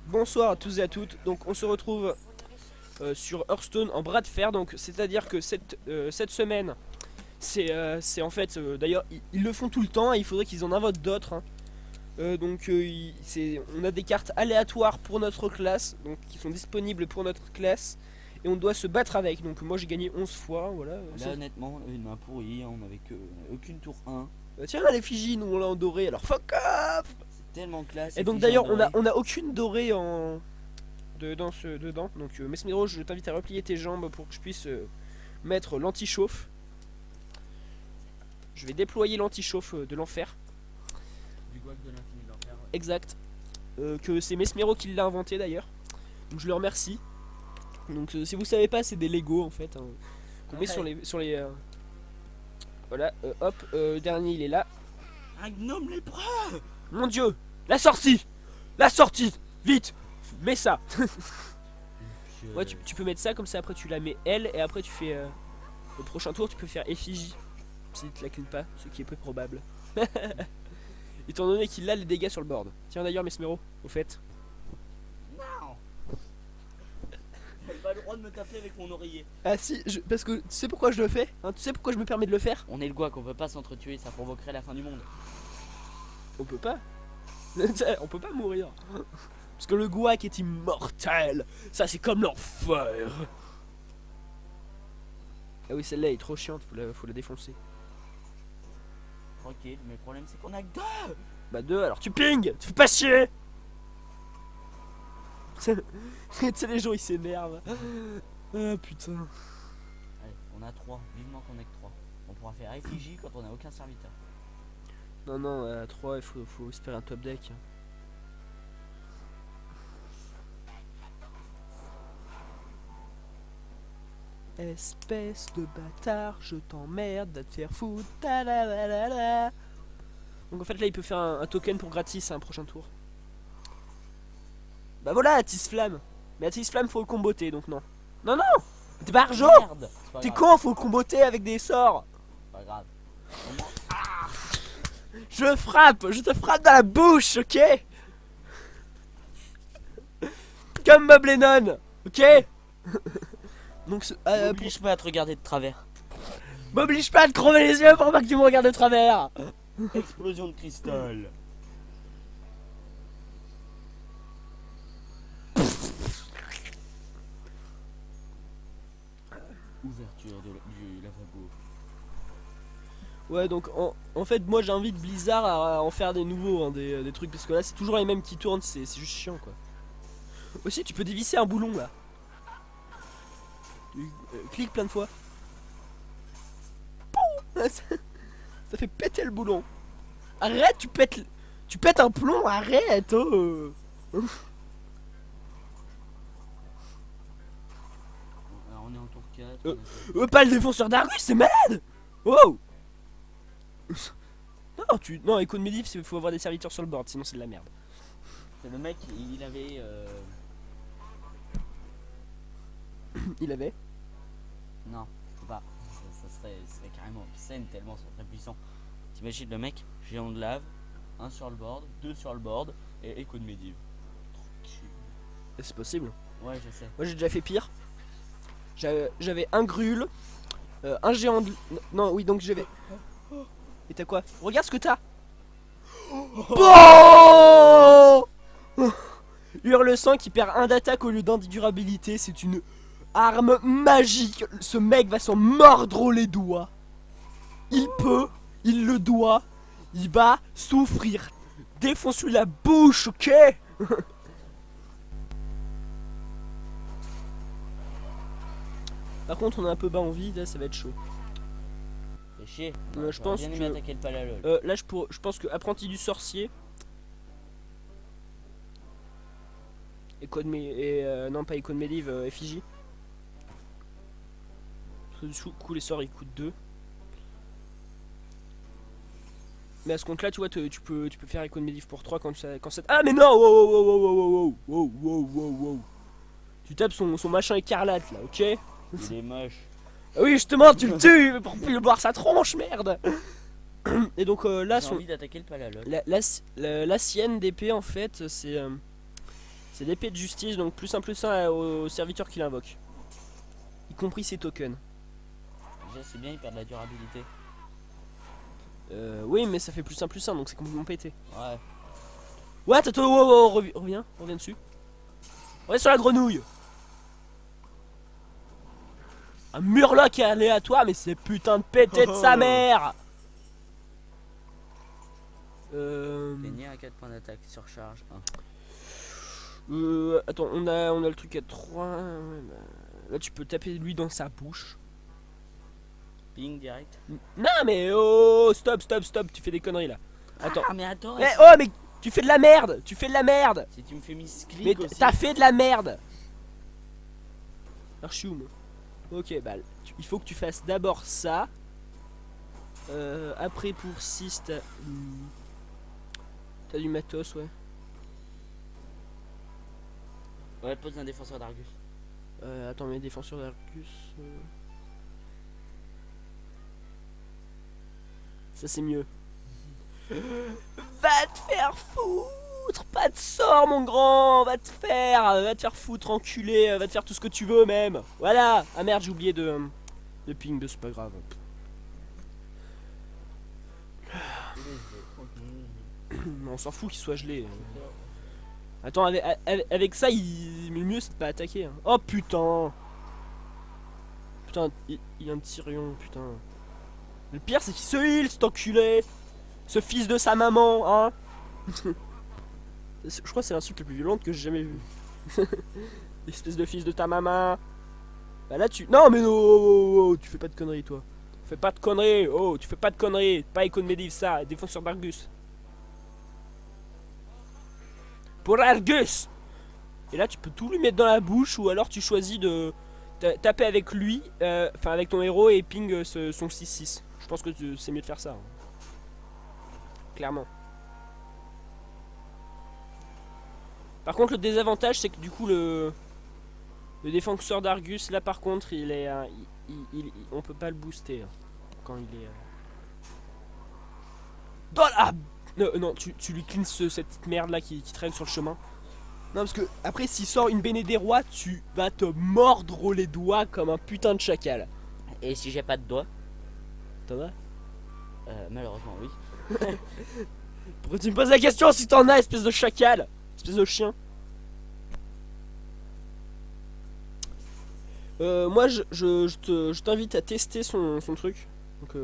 Bonsoir à tous et à toutes. Donc on se retrouve sur Hearthstone en bras de fer. Donc c'est à dire que cette semaine c'est en fait d'ailleurs ils le font tout le temps et il faudrait qu'ils en invoquent d'autres hein. On a des cartes aléatoires pour notre classe, donc qui sont disponibles pour notre classe et on doit se battre avec. Donc moi j'ai gagné 11 fois, voilà. Là honnêtement on avait une main pourrie, on avait aucune tour 1. Tiens l'effigie, nous on l'a en doré, alors fuck off. C'est tellement classe. Et donc d'ailleurs on a aucune dorée dedans. Donc Mesmero, je t'invite à replier tes jambes pour que je puisse mettre l'anti-chauffe. Je vais déployer l'anti-chauffe de l'enfer. Du golf de l'infini de l'enfer. Ouais. Exact. Que c'est Mesmero qui l'a inventé d'ailleurs. Donc je le remercie. Donc si vous savez pas, c'est des Lego en fait hein, qu'on met sur les voilà, hop, dernier il est là. Un gnome lépreux. Mon dieu, la sortie, vite, mets ça. Ouais, tu peux mettre ça comme ça, après tu la mets elle et après tu fais au prochain tour tu peux faire effigie si tu la kills pas, ce qui est peu probable. Étant donné qu'il a les dégâts sur le board. Tiens d'ailleurs Mesmero, au fait. Non. J'ai pas le droit de me taper avec mon oreiller. Ah si, parce que tu sais pourquoi je le fais hein, tu sais pourquoi je me permets de le faire? On est le guac, on peut pas s'entretuer, ça provoquerait la fin du monde. On peut pas. On peut pas mourir. Parce que le Gouac est immortel. Ça c'est comme l'enfer. Ah oui celle-là est trop chiante, faut la défoncer. Tranquille, mais le problème c'est qu'on a que deux. Bah deux, alors tu ping. Tu fais pas chier. Tu sais les gens ils s'énervent. Ah putain. Allez, on a 3, vivement qu'on ait que 3. On pourra faire effigie quand on a aucun serviteur. Non, à 3 il faut espérer un top deck. Espèce de bâtard, je t'emmerde à te faire foutre. Donc en fait là il peut faire un token pour gratis à un prochain tour. Bah voilà, Atis Flamme. Mais Atis Flamme faut le comboter donc non. Non, t'es pas argent. Merde. T'es con, faut le comboter avec des sorts. Pas grave. Je te frappe dans la bouche, ok. Comme Bob Lennon, ok. Donc M'oblige pas à te regarder de travers. m'oblige pas à te crever les yeux pour pas que tu me regardes de travers. Explosion de cristal. Ouverture du lavabo. Ouais donc en fait moi j'invite Blizzard à en faire des nouveaux hein, des trucs parce que là c'est toujours les mêmes qui tournent, c'est juste chiant quoi. Aussi tu peux dévisser un boulon là. Clique plein de fois. Ça fait péter le boulon. Arrête, tu pètes un plomb, arrête oh. Alors on est en tour 4. Pas le défenseur d'Argus, c'est malade. Oh. Non, Echo de Medivh, il faut avoir des serviteurs sur le board, sinon c'est de la merde. C'est le mec, il avait... Il avait. Non, je peux pas. Ça serait carrément obscène tellement ça serait puissant. T'imagines le mec, géant de lave, 1 sur le board, 2 sur le board, et écho de Medivh. Tranquille. C'est possible. Ouais, je sais. Moi j'ai déjà fait pire. J'avais un grul, un géant de... Non, oui, donc j'avais... Et t'as quoi? Regarde ce que t'as. Oh. Hurle sang qui perd 1 d'attaque au lieu d'1 de durabilité, c'est une arme magique. Ce mec va s'en mordre les doigts. Il peut, il le doit, il va souffrir. Défonce-lui la bouche, ok? Par contre on est un peu bas en vie, là ça va être chaud. Fais chier. Je pense bien aimé que... attaquer le palalol. là je pense que apprenti du sorcier. Non pas Echo de Medivh, effigie. Du coup les sorts ils coûtent 2. Mais à ce compte là tu vois tu peux faire Echo de Medivh pour 3 quand ça. Ah mais non. Wow. Tu tapes son machin écarlate là, ok? Il est moche. Ah oui justement tu le tues pour plus boire sa tronche, merde. Et donc là J'ai envie d'attaquer le palalol. la sienne d'épée en fait c'est C'est l'épée de justice, donc +1/+1 aux serviteurs qui l'invoquent. Y compris ses tokens. Déjà, c'est bien, il perd de la durabilité. Oui, mais ça fait +1/+1, donc c'est complètement pété. Ouais. What? Attends, wow, reviens dessus. Reviens sur la grenouille. Un murloc aléatoire, mais c'est putain de pété de sa mère. Gagner à 4 points d'attaque, surcharge 1. Attends, on a le truc à 3. Ouais, bah, là, tu peux taper lui dans sa bouche. Ping direct. Non, mais oh, stop, tu fais des conneries là. Attends. Ah, mais attends. Eh, oh, mais tu fais de la merde. Si tu me fais miss Mais click aussi. t'as fait de la merde. Archioum. Ok, bah, il faut que tu fasses d'abord ça. Après, pour 6, t'as du matos, ouais. Ouais, pose un défenseur d'Argus. Attends, mais défenseur d'Argus. Ça, c'est mieux. Va te faire foutre. Pas de sort, mon grand. Va te faire foutre, enculé. Va te faire tout ce que tu veux, même. Voilà. Ah merde, j'ai oublié de ping, c'est pas grave. On s'en fout qu'il soit gelé. Attends, avec ça, le mieux c'est de pas attaquer. Hein. Oh putain! Putain, il y a un Tyrion, putain. Le pire, c'est qu'il se heal, cet enculé! Ce fils de sa maman, hein! Je crois que c'est l'insulte la plus violente que j'ai jamais vue. Espèce de fils de ta maman! Bah là, tu. Non, mais non! Tu fais pas de conneries, toi. Fais pas de conneries! Oh, tu fais pas de conneries! Pas Icône Medivh, ça! Défenseur d'Argus! Pour Argus. Et là tu peux tout lui mettre dans la bouche, ou alors tu choisis de taper avec lui, enfin avec ton héros, et ping son 6-6. Je pense que c'est mieux de faire ça, hein. Clairement. Par contre, le désavantage, c'est que du coup le défenseur d'Argus, là par contre, il est on peut pas le booster, hein, quand il est dans la... Non, tu lui cleans cette petite merde là qui traîne sur le chemin. Non, parce que après, s'il sort une Béné des Rois, tu vas te mordre les doigts comme un putain de chacal. Et si j'ai pas de doigts? T'en as? Malheureusement, oui. Pourquoi tu me poses la question si t'en as, espèce de chacal? Espèce de chien. Moi, je t'invite à tester son truc. Donc,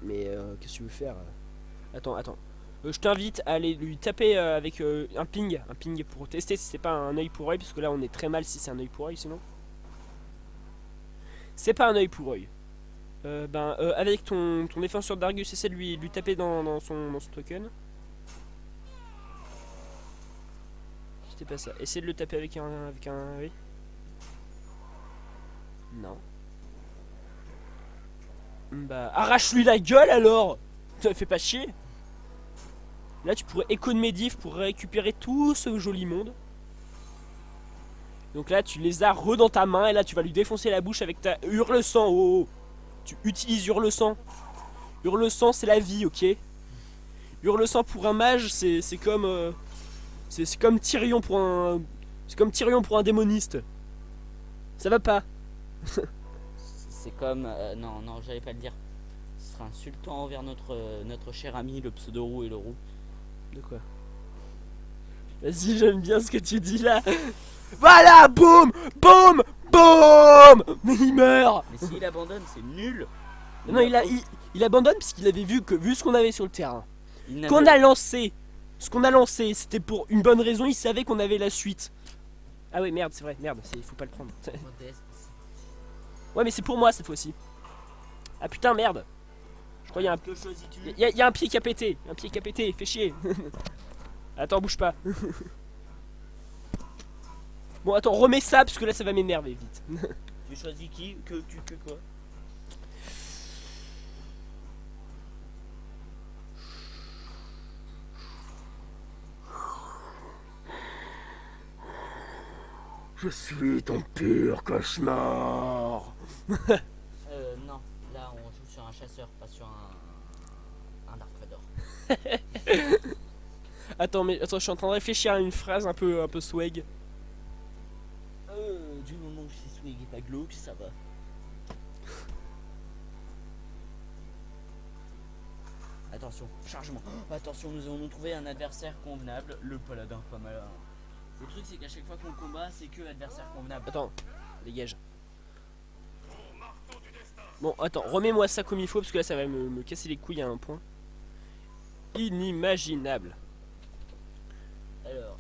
mais qu'est-ce que tu veux faire? Attends. Je t'invite à aller lui taper avec un ping pour tester si c'est pas un œil pour œil, parce que là on est très mal si c'est un œil pour œil, sinon. C'est pas un œil pour œil. Avec ton défenseur d'Argus, essaie de lui taper dans son token. C'était pas ça. Essaie de le taper avec un œil. Non. Bah, arrache-lui la gueule alors! Ça fait pas chier! Là, tu pourrais Icône Medivh pour récupérer tout ce joli monde. Donc là, tu les as dans ta main et là, tu vas lui défoncer la bouche avec ta Hurle-sang. Oh. Tu utilises Hurle-sang. Hurle-sang, c'est la vie, ok? Hurle-sang pour un mage, c'est comme... c'est comme Tyrion pour un... C'est comme Tyrion pour un démoniste. Ça va pas. C'est comme... non, j'allais pas le dire. Ce sera insultant envers notre cher ami, le pseudo-roux et le roux. De quoi? Vas-y, j'aime bien ce que tu dis là. Voilà, boum, boum, boum. Mais il meurt. Mais s'il abandonne, c'est nul. Non, il abandonne parce qu'il avait vu ce qu'on avait sur le terrain. Ce qu'on a lancé, c'était pour une bonne raison. Il savait qu'on avait la suite. Ah ouais, merde, c'est vrai, merde, il faut pas le prendre. Ouais, mais c'est pour moi cette fois-ci. Ah putain, merde. Je crois qu'il y a un... Que choisis-tu? Il y a un pied qui a pété. Fais chier. Attends, bouge pas. Bon, attends, remets ça parce que là ça va m'énerver vite. Tu choisis qui? Que quoi? Je suis ton pur cauchemar. Non, là on joue sur un chasseur, pas sur un Dark Vador. Attends, mais attends, je suis en train de réfléchir à une phrase un peu swag. Du moment que c'est swag et pas glauque, ça va. Attention, chargement. Attention, nous avons trouvé un adversaire convenable, le paladin, pas mal. Le truc, c'est qu'à chaque fois qu'on combat, c'est que adversaire convenable. Attends, dégage. Bon, attends, remets-moi ça comme il faut parce que là ça va me casser les couilles à un point inimaginable. Alors,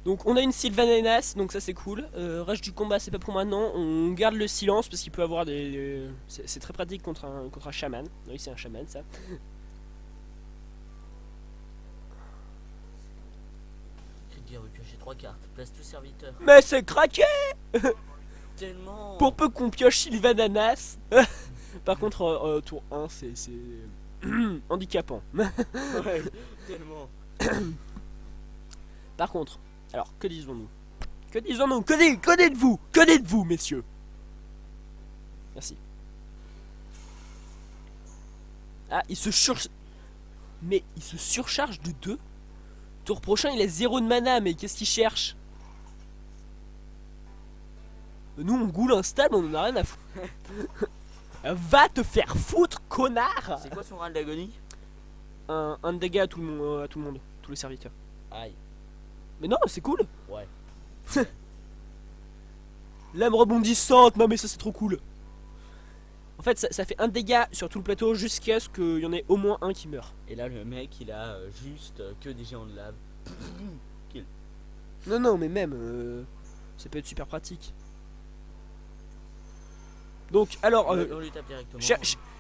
Donc on a une Sylvanas, donc ça c'est cool. Rage du combat, c'est pas pour maintenant. On garde le silence parce qu'il peut avoir des. C'est très pratique contre un chaman. Oui, c'est un chaman ça. cri de guerre, oui, piocher 3 cartes. Place tout serviteur. Mais c'est craqué. Tellement. Pour peu qu'on pioche Sylvanas. Par contre, tour 1, c'est handicapant. Ouais, tellement. Par contre, alors que disons-nous? Que disons-nous? Que dites-vous? Que dites-vous, messieurs? Merci. Ah, mais il se surcharge de 2. Tour prochain, il a 0 de mana, mais qu'est-ce qu'il cherche? Nous, on goule instable, on en a rien à foutre. Va te faire foutre, connard! C'est quoi son râle d'agonie? Un dégât à tout le monde, tous les serviteurs. Aïe. Mais non, c'est cool. Ouais. Lame rebondissante, non mais ça c'est trop cool. En fait, ça fait un dégât sur tout le plateau jusqu'à ce qu'il y en ait au moins un qui meurt. Et là, le mec, il a juste que des géants de lave. Kill. Non, mais même, ça peut être super pratique. Donc, alors, On lui tape directement.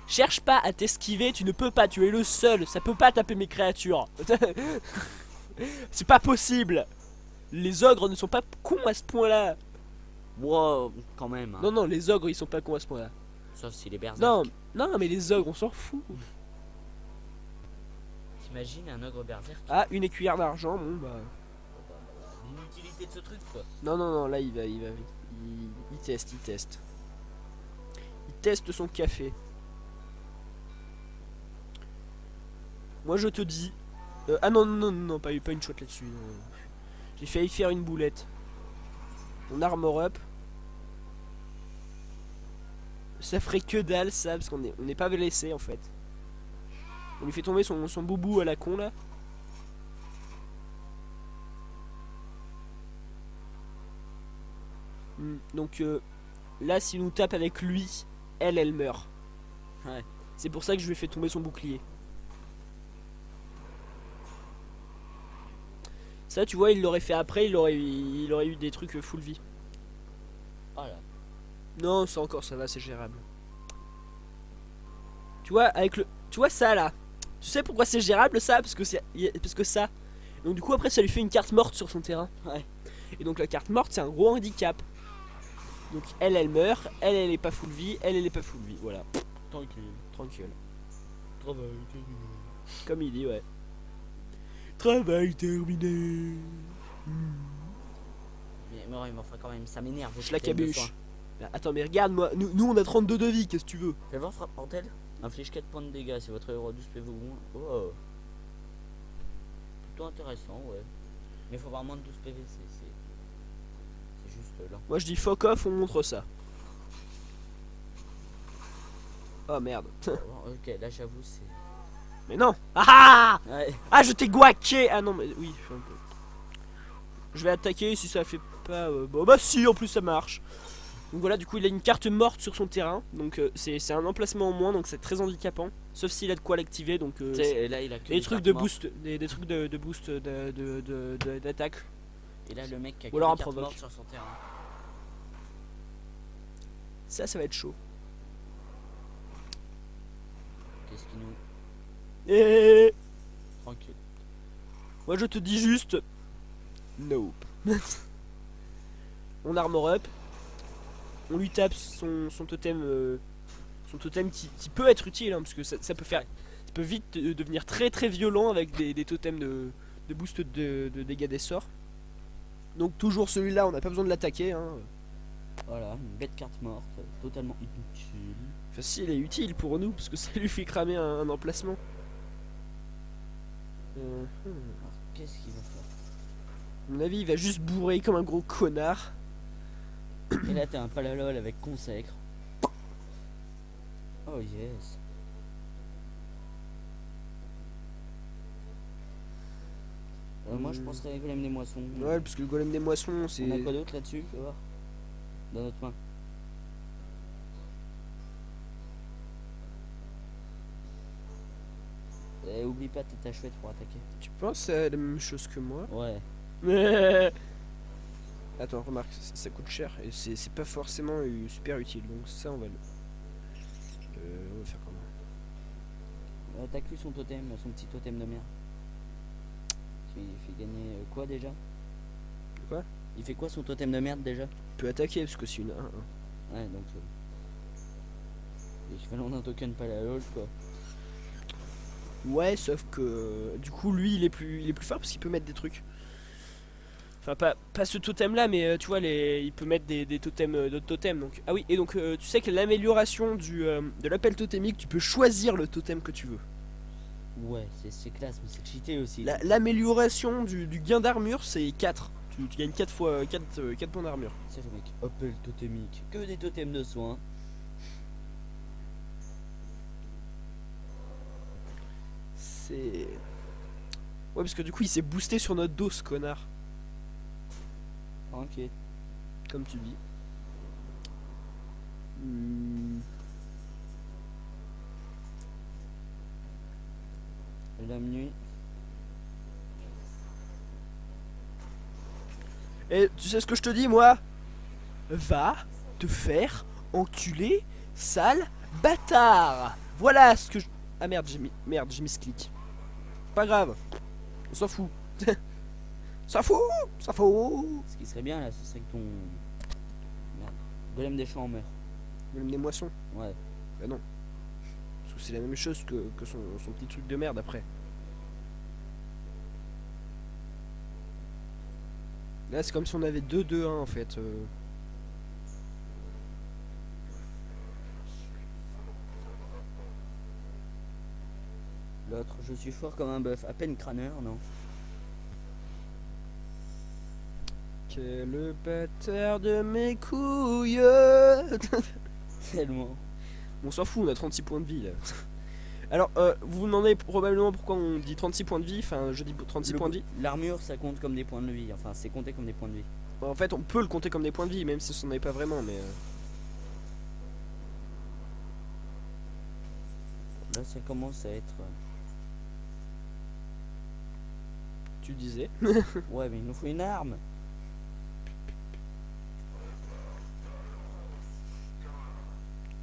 cherche pas à t'esquiver, tu ne peux pas, tu es le seul, ça peut pas taper mes créatures. C'est pas possible. Les ogres ne sont pas cons à ce point-là. Wow, quand même. Hein. Non, les ogres ils sont pas cons à ce point-là. Sauf si les berserk. Non, mais les ogres on s'en fout. T'imagines un ogre berserk? Ah, une écuyère d'argent, bon bah. L'inutilité de ce truc, quoi. Non, là il teste. Il teste son café. Moi je te dis. Ah non, pas une shot là-dessus. J'ai failli faire une boulette. On armor up. Ça ferait que dalle ça, parce qu'on n'est pas blessé en fait. On lui fait tomber son boubou à la con là. Donc là, s'il nous tape avec lui, elle meurt. Ouais. C'est pour ça que je lui ai fait tomber son bouclier. Ça, tu vois, il l'aurait fait après, il aurait eu des trucs full vie. Voilà. Non, ça encore, ça va, c'est gérable. Tu vois, tu vois ça là. Tu sais pourquoi c'est gérable ça? Parce que ça. Donc du coup après ça lui fait une carte morte sur son terrain. Ouais. Et donc la carte morte c'est un gros handicap. Donc elle meurt, elle est pas full vie, elle est pas full vie, voilà. Tranquille. Travail terminé. Comme il dit, ouais. Travail terminé. Mais enfin quand même, ça m'énerve. Je la cabuche. Attends, mais regarde moi, nous on a 32 de vie, qu'est-ce que tu veux? Fais voir frappe mortelle. Inflige 4 points de dégâts si votre héros 12 PV ou moins. Oh. Plutôt intéressant, ouais. Mais faut avoir moins de 12 PV, c'est juste là. Moi je dis fuck off, on montre ça. Oh merde. Ok, là j'avoue c'est... Mais non. Ah Ouais. Ah, je t'ai guaqué. Ah non mais oui, je fais un peu. Je vais attaquer si ça fait pas... Bon bah si, en plus ça marche. Donc voilà, du coup il a une carte morte sur son terrain. Donc c'est un emplacement en moins, donc c'est très handicapant. Sauf s'il a de quoi l'activer, donc... là il a que des trucs de boost, des trucs de boost d'attaque. Et là le mec qui a Ou alors un que des cartes provoque. mortes sur son terrain. Ça va être chaud. Qu'est-ce qu'il nous... Et Tranquille. moi je te dis juste... Nope. On armor up. On lui tape son totem... son totem qui peut être utile, hein, parce que ça peut faire... Ça peut vite devenir très très violent avec des totems de boost de dégâts des sorts. Donc toujours celui-là, on n'a pas besoin de l'attaquer. Hein. Voilà, une bête carte morte, totalement inutile. Enfin si, elle est utile pour nous, parce que ça lui fait cramer un emplacement. Alors, qu'est-ce qu'il va faire? À mon avis, il va juste bourrer comme un gros connard. Et là, t'as un palalol avec consacre. Oh yes. Moi, je penserais à Golem des Moissons. Ouais, parce que le golem des moissons, On c'est. a quoi d'autre là-dessus? Fais voir. Dans notre main. Et oublie pas ta chouette pour attaquer. Tu penses à la même chose que moi? Ouais. Attends, remarque, ça coûte cher et c'est pas forcément super utile. Donc ça, on va le. On va faire comment? Attaque lui son totem, son petit totem de merde. Il fait gagner quoi déjà? Quoi? Il fait quoi son totem de merde déjà? Tu peux attaquer parce que c'est une 1-1. Ouais, donc. L'équivalent d'un token pas la lol quoi. Ouais, sauf que du coup, lui, il est plus fort parce qu'il peut mettre des trucs. Enfin, pas ce totem là, mais tu vois, il peut mettre des totems, d'autres totems. Donc. Ah oui, et donc tu sais que l'amélioration de l'appel totémique, tu peux choisir le totem que tu veux. Ouais, c'est classe, mais c'est cheaté aussi. L'amélioration du gain d'armure, c'est 4. Tu gagnes 4 fois 4 points d'armure. C'est le mec. Appel totémique. Que des totems de soins. C'est. Ouais, parce que du coup, il s'est boosté sur notre dos, ce connard. Ok. Comme tu dis. La nuit. Et tu sais ce que je te dis, moi? Va te faire enculer, sale bâtard. Voilà ce que je. Ah merde, j'ai mis ce clic. Pas grave. On s'en fout. Ça fout. Ce qui serait bien là, ce serait que ton. Merde. Golem des champs meurt. Golem des moissons. Ouais. Bah non. Parce que c'est la même chose que son petit truc de merde après. Là, c'est comme si on avait 2-2-1 en fait. L'autre, je suis fort comme un bœuf. À peine crâneur, non? Quel bâtard de mes couilles. Tellement. On s'en fout, on a 36 points de vie là. Alors, vous vous demandez probablement pourquoi on dit 36 points de vie. Enfin, je dis 36 points de vie. L'armure, ça compte comme des points de vie. Enfin, c'est compté comme des points de vie. En fait, on peut le compter comme des points de vie, même si ce n'en est pas vraiment, mais. Là, ça commence à être. Tu disais. Ouais, mais il nous faut une arme.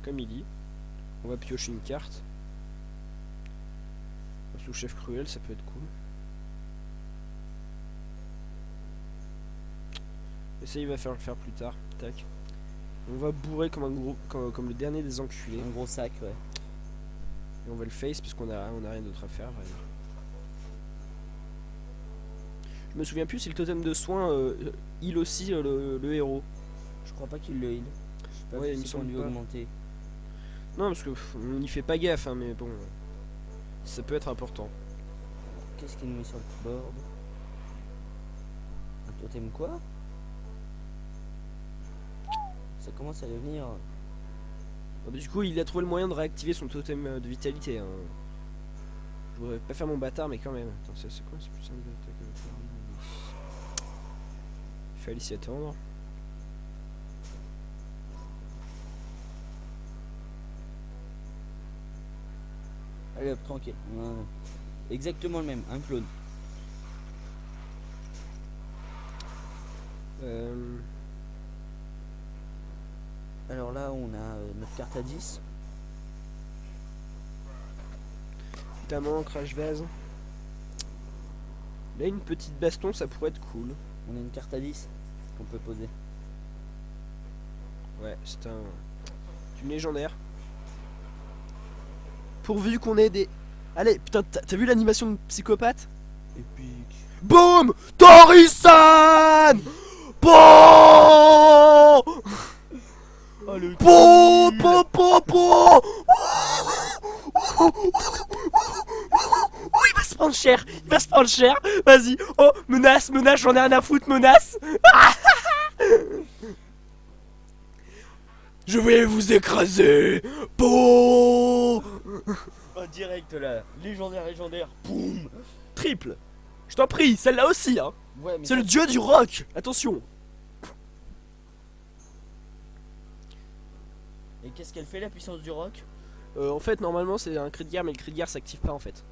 Comme il dit. On va piocher une carte. Sous-chef cruel, ça peut être cool. Et ça, il va faire le faire plus tard. Tac. On va bourrer comme un gros, comme le dernier des enculés. Un gros sac, ouais. Et on va le face puisqu'on a rien d'autre à faire. Ouais. Je me souviens plus si le totem de soin heal aussi le héros. Je crois pas qu'il le heal. Je sais pas Ouais, il si me c'est semble lui pas. augmenter. Non, parce que on n'y fait pas gaffe, hein, mais bon. Ça peut être important. Qu'est-ce qu'il nous met sur le board? Un totem quoi? Ça commence à devenir. Du coup, il a trouvé le moyen de réactiver son totem de vitalité. Hein. Je voudrais pas faire mon bâtard, mais quand même. Attends, c'est quoi? C'est plus simple d'attaquer. Il fallait s'y attendre. Allez hop, tranquille. Exactement le même, un clone. Alors là, on a notre carte à 10. Notamment crash vase. Là, une petite baston, ça pourrait être cool. On a une carte à 10 qu'on peut poser. Ouais, c'est une légendaire. Pourvu qu'on ait des. Allez, putain, t'as vu l'animation de psychopathe? Épique. Boum Tori-san. Bon Oh le Bon Bon Bon Bon. Oh, il va se se prendre cher. Il va se prendre cher. Vas-y. Oh, menace, menace, j'en ai rien à foutre, menace. Je vais vous écraser. Bon. En direct là, légendaire, boum. Triple. Je t'en prie, celle-là aussi, hein. Ouais, mais C'est le dieu du rock. Attention. Et qu'est-ce qu'elle fait la puissance du rock? En fait, normalement, c'est un cri de guerre, mais le cri de guerre s'active pas en fait.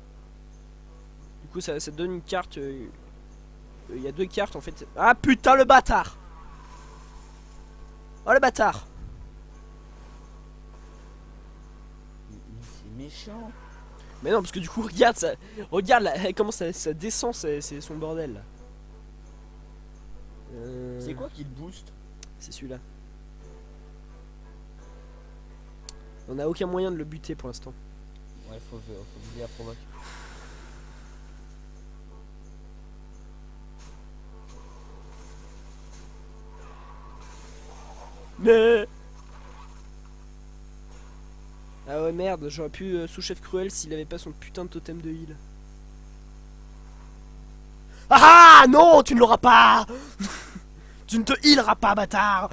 Du coup, ça te donne une carte. Il y a 2 cartes en fait. Ah putain, le bâtard! Oh le bâtard! C'est méchant. Mais non, parce que du coup, regarde, ça, regarde là, comment ça descend, c'est son bordel là. C'est quoi qui le booste? C'est celui-là. On a aucun moyen de le buter pour l'instant. Ouais, faut viser la provoque. Mais... Ah ouais merde, j'aurais pu sous-chef cruel s'il avait pas son putain de totem de heal. Ah non, tu ne l'auras pas. Tu ne te healeras pas, bâtard.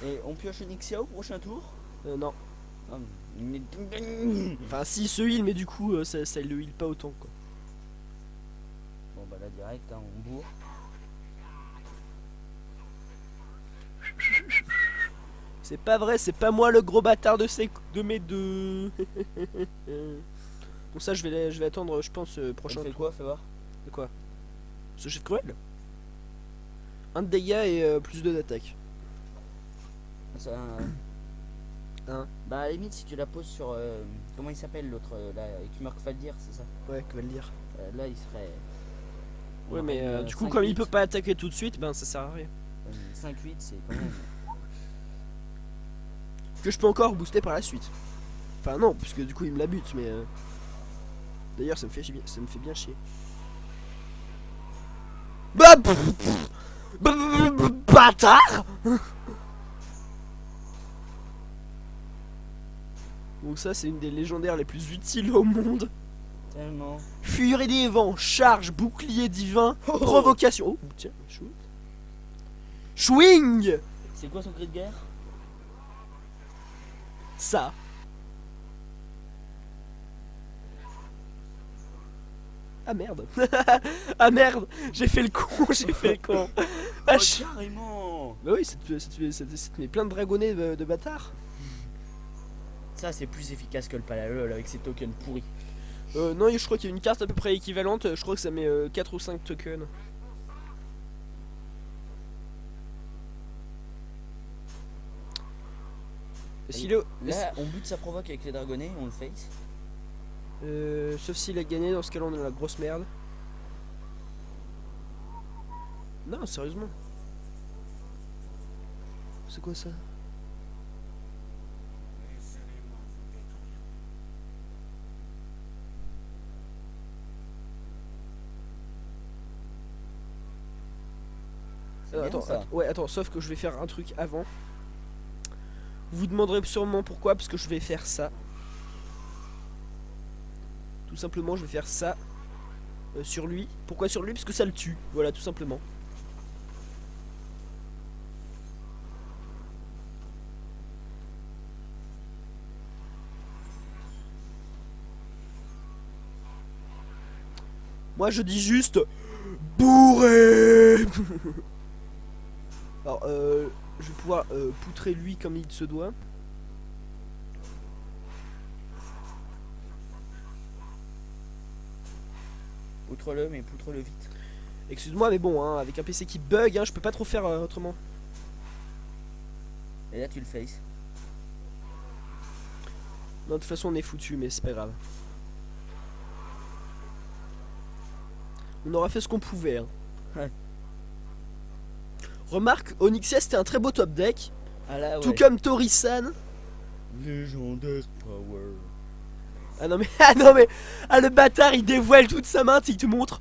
Et on pioche une Ixia au prochain tour? Non. Ah, mais... Enfin si, il se heal, mais du coup ça le heal pas autant quoi. Bon bah là direct, hein, on bourre. C'est pas vrai, c'est pas moi le gros bâtard de mes deux. Bon ça je vais attendre, je pense, prochain On fait tour. quoi? Fais voir. De quoi? Ce chef cruel. 1 de dégâts et plus 2 d'attaque. Ça, Hein? bah à la limite si tu la poses sur... comment il s'appelle l'autre là, avec Murk Faldir, c'est ça? Ouais, que va le dire. Là il serait... Ouais mais aurait du coup 5, comme il 8. peut pas attaquer tout de suite, ben ça sert à rien. 5-8 c'est quand même... Que je peux encore booster par la suite. Enfin non, puisque du coup il me la bute, mais... D'ailleurs ça me fait bien chier. Bah bâtard. Donc ça c'est une des légendaires les plus utiles au monde. Tellement... Furie des vents, charge, bouclier divin, Oh. provocation. Oh tiens, chouette. Swing. C'est quoi son cri de guerre? Ça. Ah merde. Ah merde. J'ai fait le con, j'ai fait le con. Ah, Oh, carrément. bah oui, ça te met plein de dragonnets de bâtards. Ça c'est plus efficace que le Palalol avec ses tokens pourris. Non, je crois qu'il y a une carte à peu près équivalente. Je crois que ça met 4 ou 5 tokens. S'il est... Là on bute sa provoque avec les dragonnets, on le face. Sauf s'il a gagné, dans ce cas là on est dans la grosse merde. Non, sérieusement. C'est quoi ça? C'est bien, Attends, ça. ouais, attends, sauf que je vais faire un truc avant. Vous demanderez sûrement pourquoi, parce que je vais faire ça. Tout simplement, je vais faire ça sur lui. Pourquoi sur lui? Parce que ça le tue. Voilà, tout simplement. Moi, je dis juste bourré. Alors, je vais pouvoir poutrer lui comme il se doit. Poutre-le, mais poutre-le vite. Excuse-moi, mais bon, hein, avec un PC qui bug, hein, je peux pas trop faire autrement. Et là tu le face. Non, de toute façon, on est foutu, mais c'est pas grave. On aura fait ce qu'on pouvait. Hein. Ouais. Remarque, Onyxia c'était un très beau top deck. Ah là ouais. Tout comme Tori-san. Légendaire power. Ah non mais, ah non mais, ah le bâtard il dévoile toute sa main, il te montre,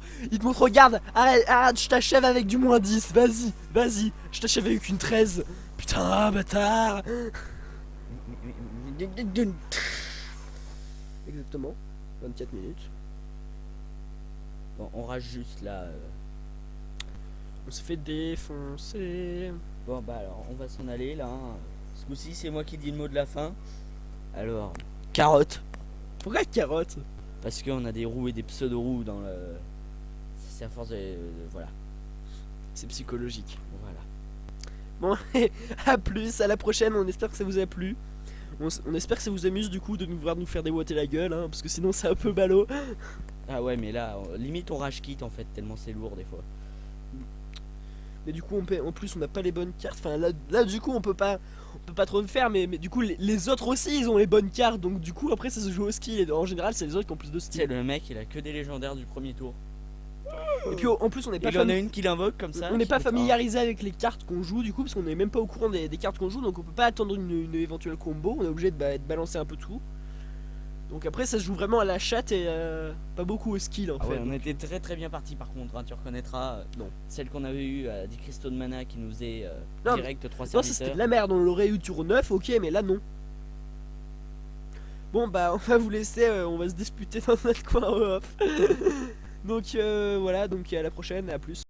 regarde, arrête, je t'achève avec du moins 10, vas-y, je t'achève avec une 13. Putain, bâtard. Exactement, 24 minutes. Bon, on rage juste là. On se fait défoncer. Bon bah alors on va s'en aller là. Ce coup-ci c'est moi qui dis le mot de la fin. Alors, carotte. Pourquoi carotte? Parce qu'on a des roues et des pseudo-roues dans le... C'est à force de... Voilà. C'est psychologique. Voilà. Bon, à plus, à la prochaine, on espère que ça vous a plu. On espère que ça vous amuse du coup de nous voir nous faire déboîter la gueule, hein, parce que sinon c'est un peu ballot. Ah ouais mais là, limite on rage quitte en fait, tellement c'est lourd des fois. Mais du coup, en plus, on n'a pas les bonnes cartes. Enfin, là, du coup, on peut pas trop le faire. Mais du coup, les autres aussi, ils ont les bonnes cartes. Donc, du coup, après, ça se joue au skill. Et en général, c'est les autres qui ont plus de Tu sais, style. le mec il a que des légendaires du premier tour. Et puis, en plus, on n'est pas, Il en a une qui l'invoque comme ça. on n'est qui pas fait- familiarisé avec les cartes qu'on joue. Du coup, parce qu'on n'est même pas au courant des cartes qu'on joue. Donc, on peut pas attendre une éventuelle combo. On est obligé de balancer un peu tout. Donc, après, ça se joue vraiment à la chatte et pas beaucoup au skill en Ah fait. ouais, on était très très bien parti par contre, hein, tu reconnaîtras. Non. Celle qu'on avait eue à 10 cristaux de mana qui nous faisait Non, direct 3 Non, ça c'était serviteurs. de la merde, on l'aurait eu tour 9, ok, mais là non. Bon, bah, on va vous laisser, on va se disputer dans notre coin off. Donc voilà, donc à la prochaine, à plus.